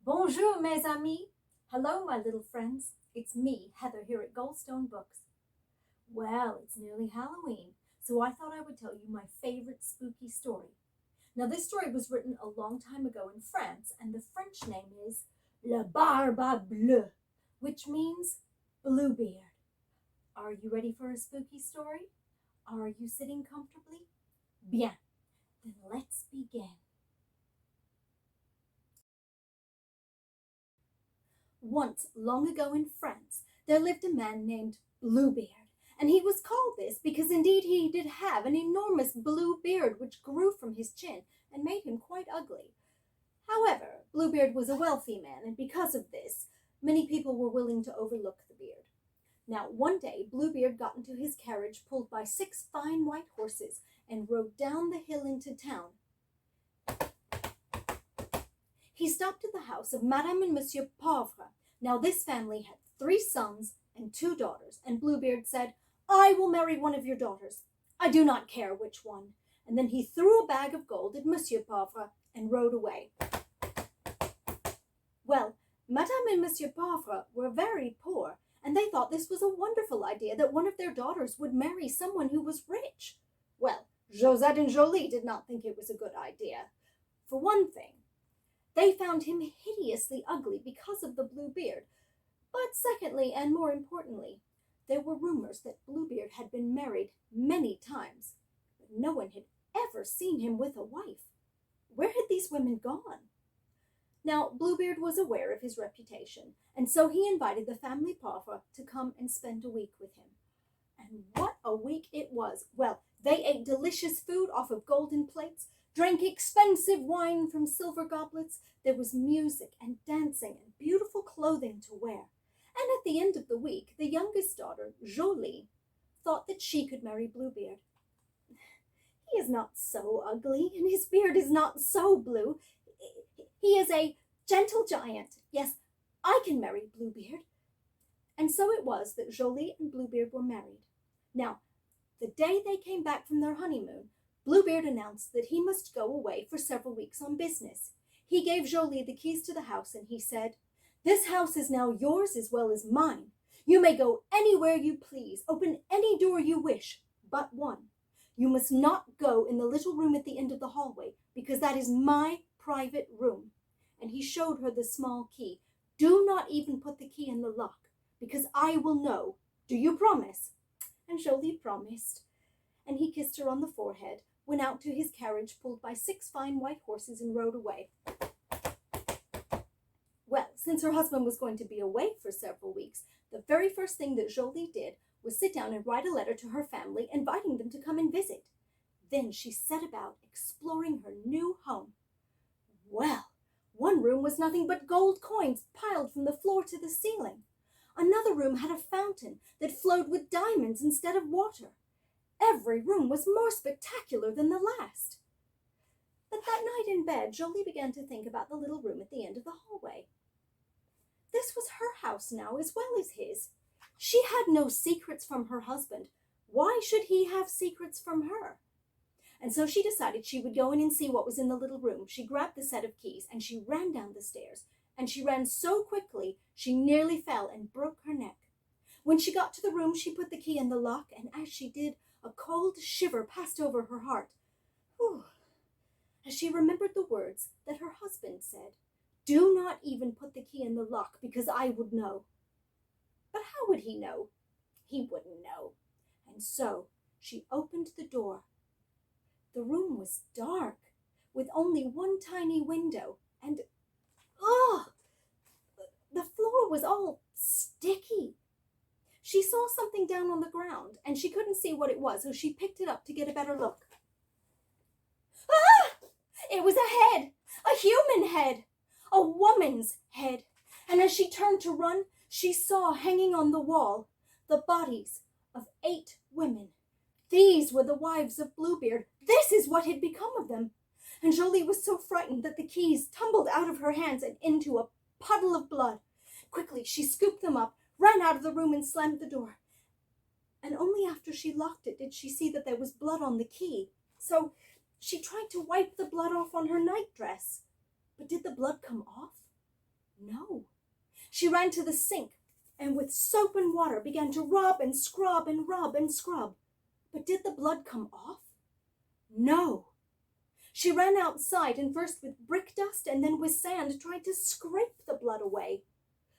Bonjour, mes amis. Hello, my little friends. It's me, Heather, here at Goldstone Books. Well, it's nearly Halloween, so I thought I would tell you my favorite spooky story. Now, this story was written a long time ago in France, and the French name is Le Barbe Bleue, which means Bluebeard. Are you ready for a spooky story? Are you sitting comfortably? Bien, then let's begin. Once, long ago in France, there lived a man named Bluebeard, and he was called this because indeed he did have an enormous blue beard which grew from his chin and made him quite ugly. However, Bluebeard was a wealthy man, and because of this, many people were willing to overlook the beard. Now, one day, Bluebeard got into his carriage pulled by 6 fine white horses and rode down the hill into town. He stopped at the house of Madame and Monsieur Pauvre. Now this family had 3 sons and 2 daughters, and Bluebeard said, "I will marry one of your daughters. I do not care which one." And then he threw a bag of gold at Monsieur Pauvre and rode away. Well, Madame and Monsieur Pauvre were very poor, and they thought this was a wonderful idea that one of their daughters would marry someone who was rich. Well, Josette and Jolie did not think it was a good idea. For one thing, they found him hideously ugly because of the blue beard. But secondly, and more importantly, there were rumors that Bluebeard had been married many times, but no one had ever seen him with a wife. Where had these women gone? Now, Bluebeard was aware of his reputation, and so he invited the family Pauvre to come and spend a week with him. And what a week it was! Well, they ate delicious food off of golden plates, drank expensive wine from silver goblets. There was music and dancing and beautiful clothing to wear. And at the end of the week, the youngest daughter, Jolie, thought that she could marry Bluebeard. He is not so ugly, and his beard is not so blue. He is a gentle giant. Yes, I can marry Bluebeard. And so it was that Jolie and Bluebeard were married. Now, the day they came back from their honeymoon, Bluebeard announced that he must go away for several weeks on business. He gave Jolie the keys to the house, and he said, "This house is now yours as well as mine. You may go anywhere you please, open any door you wish, but one. You must not go in the little room at the end of the hallway, because that is my private room." And he showed her the small key. "Do not even put the key in the lock, because I will know. Do you promise?" And Jolie promised. And he kissed her on the forehead, went out to his carriage pulled by 6 fine white horses, and rode away. Well, since her husband was going to be away for several weeks, the very first thing that Jolie did was sit down and write a letter to her family, inviting them to come and visit. Then she set about exploring her new home. Well, one room was nothing but gold coins piled from the floor to the ceiling. Another room had a fountain that flowed with diamonds instead of water. Every room was more spectacular than the last. But that night in bed, Jolie began to think about the little room at the end of the hallway. This was her house now as well as his. She had no secrets from her husband. Why should he have secrets from her? And so she decided she would go in and see what was in the little room. She grabbed the set of keys and she ran down the stairs. And she ran so quickly she nearly fell and broke her neck. When she got to the room, she put the key in the lock, and as she did, a cold shiver passed over her heart. Whew. As she remembered the words that her husband said, "Do not even put the key in the lock, because I would know." But how would he know? He wouldn't know. And so she opened the door. The room was dark, with only one tiny window, and the floor was all sticky. She saw something down on the ground, and she couldn't see what it was, so she picked it up to get a better look. Ah! It was a head, a human head, a woman's head. And as she turned to run, she saw hanging on the wall the bodies of 8 women. These were the wives of Bluebeard. This is what had become of them. And Jolie was so frightened that the keys tumbled out of her hands and into a puddle of blood. Quickly, she scooped them up, ran out of the room, and slammed the door. And only after she locked it did she see that there was blood on the key. So she tried to wipe the blood off on her nightdress. But did the blood come off? No. She ran to the sink and with soap and water began to rub and scrub and rub and scrub. But did the blood come off? No. She ran outside and first with brick dust and then with sand tried to scrape the blood away.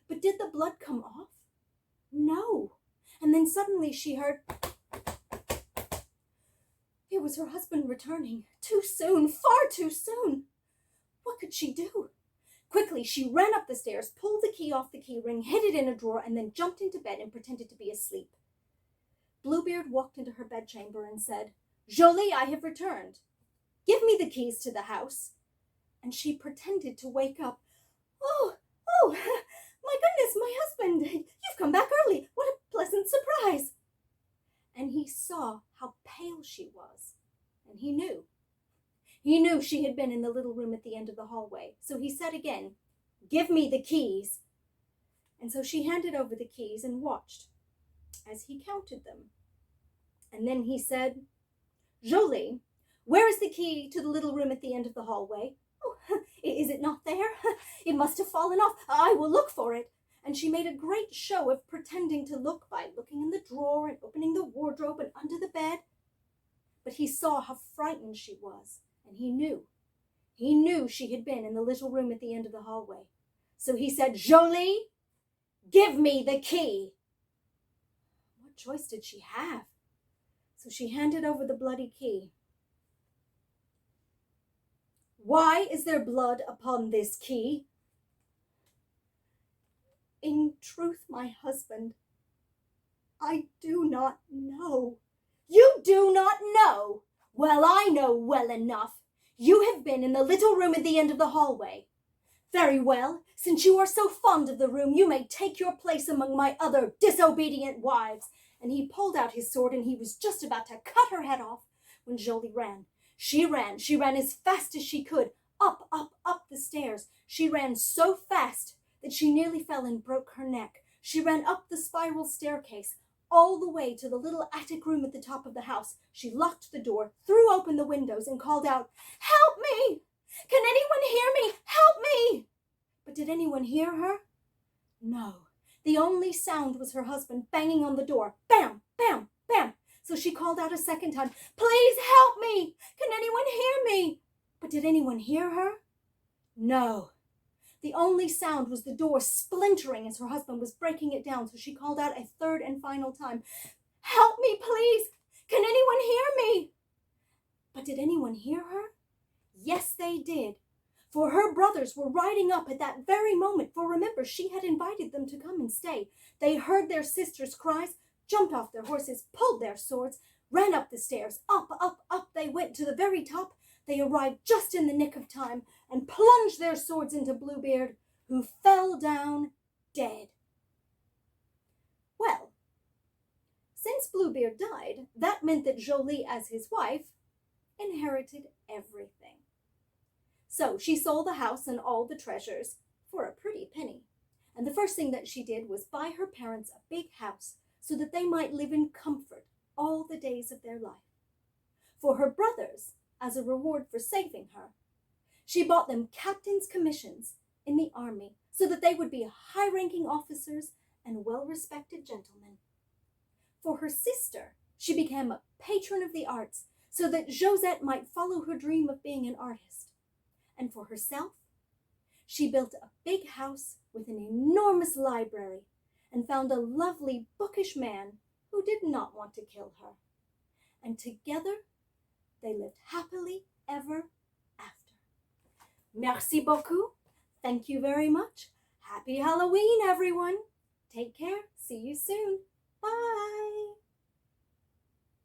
But did the blood come off? No. And then suddenly she heard... It was her husband returning. Too soon, far too soon. What could she do? Quickly, she ran up the stairs, pulled the key off the key ring, hid it in a drawer, and then jumped into bed and pretended to be asleep. Bluebeard walked into her bedchamber and said, "Jolie, I have returned. Give me the keys to the house." And she pretended to wake up. Oh, my goodness, my husband, you've come back early. What a pleasant surprise." And he saw how pale she was, and he knew. He knew she had been in the little room at the end of the hallway. So he said again, "Give me the keys." And so she handed over the keys and watched as he counted them. And then he said, "Jolie, where is the key to the little room at the end of the hallway?" "Oh, is it not there? It must have fallen off. I will look for it." And she made a great show of pretending to look by looking in the drawer and opening the wardrobe and under the bed. But he saw how frightened she was, and he knew she had been in the little room at the end of the hallway. So he said, "Jolie, give me the key." What choice did she have? So she handed over the bloody key. "Why is there blood upon this key?" "In truth, my husband, I do not know." "You do not know? Well, I know well enough. You have been in the little room at the end of the hallway. Very well, since you are so fond of the room, you may take your place among my other disobedient wives." And he pulled out his sword, and he was just about to cut her head off when Jolie ran. She ran as fast as she could, up the stairs. She ran so fast that she nearly fell and broke her neck. She ran up the spiral staircase, all the way to the little attic room at the top of the house. She locked the door, threw open the windows, and called out, "Help me! Can anyone hear me? Help me!" But did anyone hear her? No. The only sound was her husband banging on the door. Bam, bam, bam. So she called out a second time, "Please help me! Can anyone hear me?" But did anyone hear her? No. The only sound was the door splintering as her husband was breaking it down. So she called out a third and final time, "Help me, please! Can anyone hear me?" But did anyone hear her? Yes, they did. For her brothers were riding up at that very moment. For remember, she had invited them to come and stay. They heard their sister's cries, jumped off their horses, pulled their swords, ran up the stairs. Up they went to the very top. They arrived just in the nick of time and plunged their swords into Bluebeard, who fell down dead. Well, since Bluebeard died, that meant that Jolie, as his wife, inherited everything. So she sold the house and all the treasures for a pretty penny. And the first thing that she did was buy her parents a big house so that they might live in comfort all the days of their life. For her brothers, as a reward for saving her, she bought them captain's commissions in the army so that they would be high-ranking officers and well-respected gentlemen. For her sister, she became a patron of the arts so that Josette might follow her dream of being an artist. And for herself, she built a big house with an enormous library and found a lovely bookish man who did not want to kill her. And together, they lived happily ever after. Merci beaucoup. Thank you very much. Happy Halloween, everyone. Take care. See you soon. Bye.